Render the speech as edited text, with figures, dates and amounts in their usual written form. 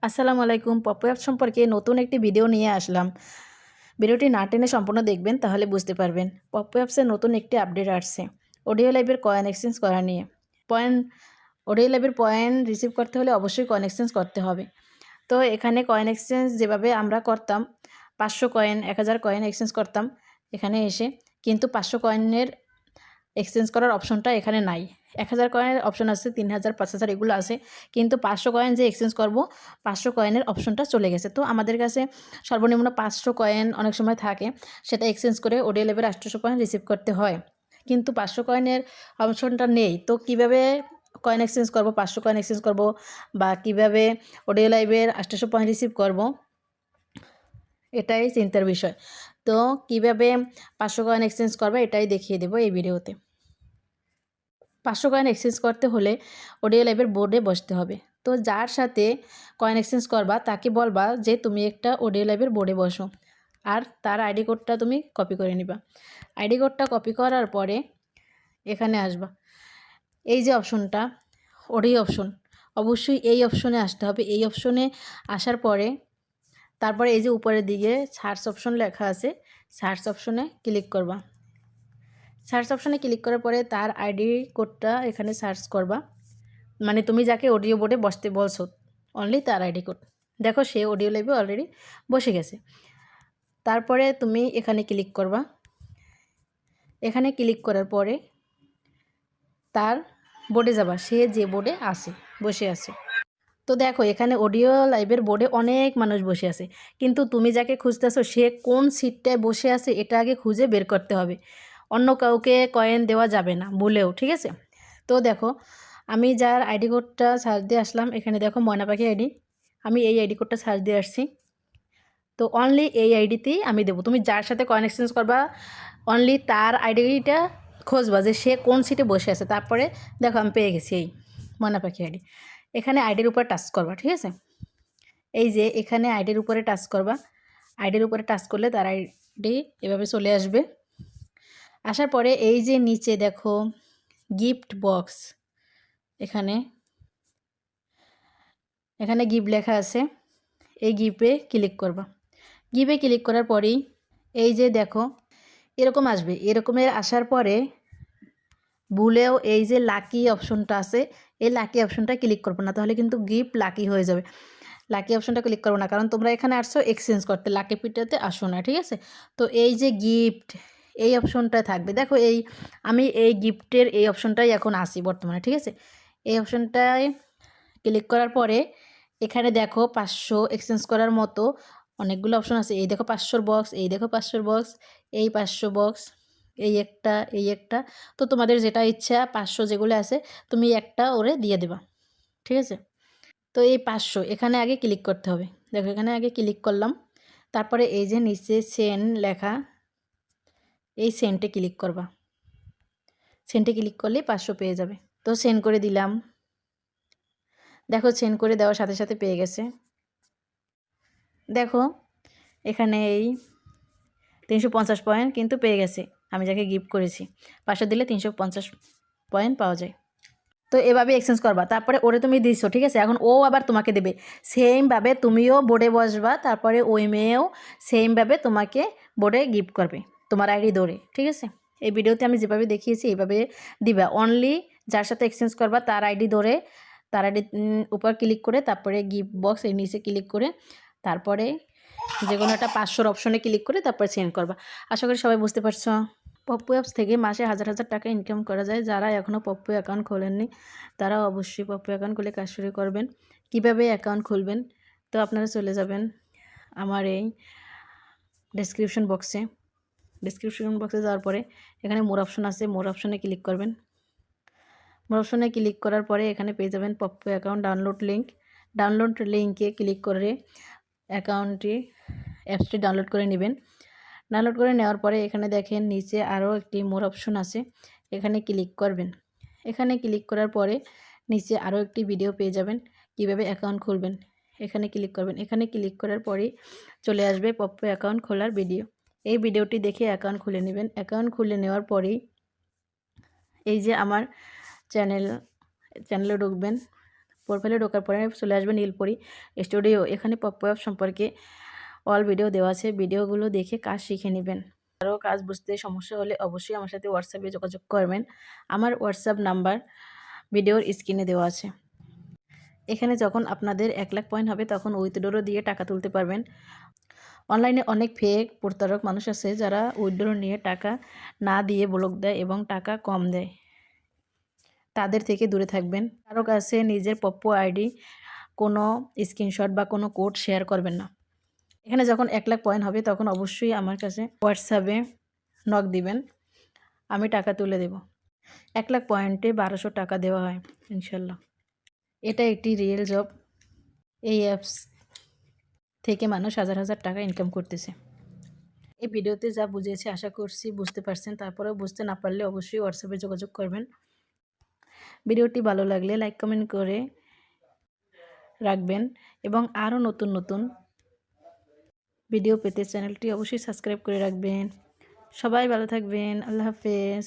আসসালামু আলাইকুম। পপো অ্যাপ সম্পর্কে নতুন একটি ভিডিও নিয়ে আসলাম। ভিডিওটি না টেনে সম্পূর্ণ দেখবেন, তাহলে বুঝতে পারবেন। পপো অ্যাপসে নতুন একটি আপডেট আসছে অডিও লাইভের কয়েন এক্সচেঞ্জ করা নিয়ে। পয়েন্ট অডিও লাইভের পয়েন্ট রিসিভ করতে হলে অবশ্যই কয়েন এক্সচেঞ্জ করতে হবে। তো এখানে কয়েন এক্সচেঞ্জ যেভাবে আমরা করতাম 500 কয়েন 1000 কয়েন এক্সচেঞ্জ করতাম এখানে এসে, কিন্তু 500 কয়েনের এক্সচেঞ্জ করার অপশনটা এখানে নাই। 1000 কয়েনের অপশন আছে, 3000 5000 এগুলো আছে, কিন্তু 500 কয়েন যে এক্সচেঞ্জ করব 500 কয়েনের অপশনটা চলে গেছে। তো আমাদের কাছে সর্বনিম্ন 500 কয়েন অনেক সময় থাকে, সেটা এক্সচেঞ্জ করে ওডিও লেভেল 800 কয়েন রিসিভ করতে হয়, কিন্তু 500 কয়েনের অপশনটা নেই। তো কিভাবে কয়েন এক্সচেঞ্জ করব, 500 কয়েন এক্সচেঞ্জ করব, বা কিভাবে অডিও লাইভের 800 পয়েন্ট রিসিভ করব, এটাই চিন্তার বিষয়। তো কিভাবে 500 কয়েন এক্সচেঞ্জ করবে এটাই দেখিয়ে দেবো এই ভিডিওতে। 500 কয়েন এক্সচেঞ্জ করতে হলে অডিও লাইভের বোর্ডে বসতে হবে। তো যার সাথে কয়েন এক্সচেঞ্জ করবা তাকে বলবা যে তুমি একটা অডিও লাইভের বোর্ডে বসো, আর তার আইডি কোডটা তুমি কপি করে নিবা। আইডি কোডটা কপি করার পরে এখানে আসবা। এই যে অপশনটা অডিও অপশন, অবশ্যই এই অপশনে আসতে হবে। এই অপশনে আসার পরে তারপরে এই যে উপরের দিকে সার্চ অপশন লেখা আছে, সার্চ অপশনে ক্লিক করবা। সার্চ অপশনে ক্লিক করার পরে তার আইডি কোডটা এখানে সার্চ করবা, মানে তুমি যাকে অডিও বোর্ডে বসতে বলছো অনলি তার আইডি কোড। দেখো সে অডিও লাইভে অলরেডি বসে গেছে। তারপরে তুমি এখানে ক্লিক করবা। এখানে ক্লিক করার পরে তার বোর্ডে যাবা, সে যে বোর্ডে আছে বসে আছে। তো দেখো এখানে অডিও লাইভের বোর্ডে অনেক মানুষ বসে আছে, কিন্তু তুমি যাকে খুঁজতেছো সে কোন সিটটায় বসে আছে এটা আগে খুঁজে বের করতে হবে। অন্য কাউকে কয়েন দেওয়া যাবে না ভুলেও, ঠিক আছে? তো দেখো আমি যার আইডি কোডটা সার্চ দিয়ে আসলাম, এখানে দেখো ময়না পাখি আইডি, আমি এই আইডি কোডটা সার্চ দিয়ে আসছি। তো অনলি এই আইডিতেই আমি দেবো। তুমি যার সাথে কয়েন এক্সচেঞ্জ করবা অনলি তার আইডিটা খুঁজবা যে সে কোন সিটে বসে আছে। তারপরে দেখো আমি পেয়ে গেছি এই ময়না পাখি আইডি। এখানে আইডির উপরে টাচ করবা, ঠিক আছে? এই যে এখানে আইডির উপরে টাচ করবা। আইডির উপরে টাচ করলে তার আইডি এভাবে চলে আসবে। আসার পরে এই যে নিচে দেখো গিফট বক্স, এখানে এখানে গিফট লেখা আছে, এই গিফটে ক্লিক করবা। গিফটে ক্লিক করার পরেই এই যে দেখো এরকম আসবে। এরকমের আসার পরে ভুলেও এই যে লাকি অপশনটা আছে, এই লাকি অপশনটা ক্লিক করবো না, তাহলে কিন্তু গিফট লাকি হয়ে যাবে। লাকি অপশনটা ক্লিক করবো না, কারণ তোমরা এখানে আসছো এক্সচেঞ্জ করতে, লাকি পিটাতে আসো না, ঠিক আছে? তো এই যে গিফট এই অপশনটায় থাকবে। দেখো আমি এই গিফটের এই অপশনটাই এখন আসি বর্তমানে, ঠিক আছে? এই অপশনটায় ক্লিক করার পরে এখানে দেখো 500 এক্সচেঞ্জ করার মতো অনেকগুলো অপশন আছে। এই দেখো 500 বক্স, এই দেখো 500 বক্স, এই 500 বক্স, এই একটা, এই একটা। তো তোমাদের যেটা ইচ্ছা 500 যেগুলো আছে তুমি একটা ওরে দিয়ে দেবা, ঠিক আছে? তো এই 500 এখানে আগে ক্লিক করতে হবে। দেখো এখানে আগে ক্লিক করলাম, তারপরে এই যে নিচে সেন্ড লেখা, এই সেন্টে ক্লিক করবা। সেন্টে ক্লিক করলেই 500 পেয়ে যাবে। তো সেন্ড করে দিলাম। দেখো সেন্ড করে দেওয়ার সাথে সাথে পেয়ে গেছে। দেখো এখানে এই 350 পয়েন্ট কিন্তু পেয়ে গেছে আমি যাকে গিফট করেছি। 500 দিলে 350 পয়েন্ট পাওয়া যায়। তো এভাবে এক্সচেঞ্জ করবা। তারপরে ওরে তুমি দিছো, ঠিক আছে? এখন ও আবার তোমাকে দেবে সেমভাবে, তুমিও বোর্ডে বসবা, তারপরে ওই মেয়েও সেমভাবে তোমাকে বোর্ডে গিফট করবে তোমার আইডি ধরে, ঠিক আছে? এই ভিডিওতে আমি যেভাবে দেখিয়েছি এইভাবে দিবা। অনলি যার সাথে এক্সচেঞ্জ করবা তার আইডি ধরে, তার আইডি উপর ক্লিক করে তারপরে গিফট বক্স এর নিচে ক্লিক করে তারপরে যে কোনো একটা 500 অপশনে ক্লিক করে তারপরে সেন্ড করবা। আশা করি সবাই বুঝতে পারছো। পপ্পু অ্যাপস থেকে মাসে হাজার হাজার টাকা ইনকাম করা যায়। যারা এখনও পপ্পু অ্যাকাউন্ট খোলেননি তারা অবশ্যই পপ্পু অ্যাকাউন্ট খুলে কাজ শুরু করবেন। কীভাবে অ্যাকাউন্ট খুলবেন, তো আপনারা চলে যাবেন আমার এই ডেসক্রিপশন বক্সে যাওয়ার পরে এখানে মোর অপশন আছে, মোর অপশনে ক্লিক করবেন। মোর অপশনে ক্লিক করার পরে এখানে পেয়ে যাবেন পপ্পু অ্যাকাউন্ট ডাউনলোড লিঙ্কে ক্লিক করে অ্যাপসটি ডাউনলোড করে নেবেন। ডাউনলোড করে নেওয়ার পরে এখানে দেখেন নিচে আরও একটি মোর অপশন আছে, এখানে ক্লিক করবেন। এখানে ক্লিক করার পরে নিচে আরও একটি ভিডিও পেয়ে যাবেন কিভাবে অ্যাকাউন্ট খুলবেন। এখানে ক্লিক করবেন। এখানে ক্লিক করার পরেই চলে আসবে পপ্পু অ্যাকাউন্ট খোলার ভিডিও। এই ভিডিওটি দেখে অ্যাকাউন্ট খুলে নেবেন। অ্যাকাউন্ট খুলে নেওয়ার পরেই এই যে আমার চ্যানেলে ঢুকবেন। প্রোফাইলে ঢোকার পরে চলে আসবে নীলপরি স্টুডিও। এখানে পপ্পো অ্যাপ সম্পর্কে অল ভিডিও দেওয়া আছে, ভিডিওগুলো দেখে কাজ শিখে নেবেন। আরও কাজ বুঝতে সমস্যা হলে অবশ্যই আমার সাথে হোয়াটসঅ্যাপে যোগাযোগ করবেন। আমার হোয়াটসঅ্যাপ নাম্বার ভিডিওর স্ক্রিনে দেওয়া আছে। এখানে যখন আপনাদের 1 লাখ পয়েন্ট হবে তখন উইথড্রো দিয়ে টাকা তুলতে পারবেন। অনলাইনে অনেক ফেক প্রতারক মানুষ আছে যারা উইথড্র নিয়ে টাকা না দিয়ে ব্লক দেয় এবং টাকা কম দেয়। তাদের থেকে দূরে থাকবেন। কারো কাছে নিজের পপ্পো আইডি কোনো স্ক্রিনশট বা কোনো কোড শেয়ার করবেন না। এখানে যখন 1 লাখ পয়েন্ট হবে তখন অবশ্যই আমার কাছে হোয়াটসঅ্যাপে নক দিবেন, আমি টাকা তুলে দেব। 1 লাখ পয়েন্টে 1200 টাকা দেওয়া হয় ইনশাল্লাহ। এটা একটি রিয়েল জব। এই অ্যাপস থেকে মানুষ হাজার হাজার টাকা ইনকাম করতেছে। এই ভিডিওতে যা বুঝিয়েছি আশা করছি বুঝতে পারছেন। তারপরেও বুঝতে না পারলে অবশ্যই হোয়াটসঅ্যাপে যোগাযোগ করবেন। ভিডিওটি ভালো লাগলে লাইক কমেন্ট করে রাখবেন এবং আরও নতুন নতুন ভিডিও পেতে চ্যানেলটি অবশ্যই সাবস্ক্রাইব করে রাখবেন। সবাই ভালো থাকবেন। আল্লাহ হাফেজ।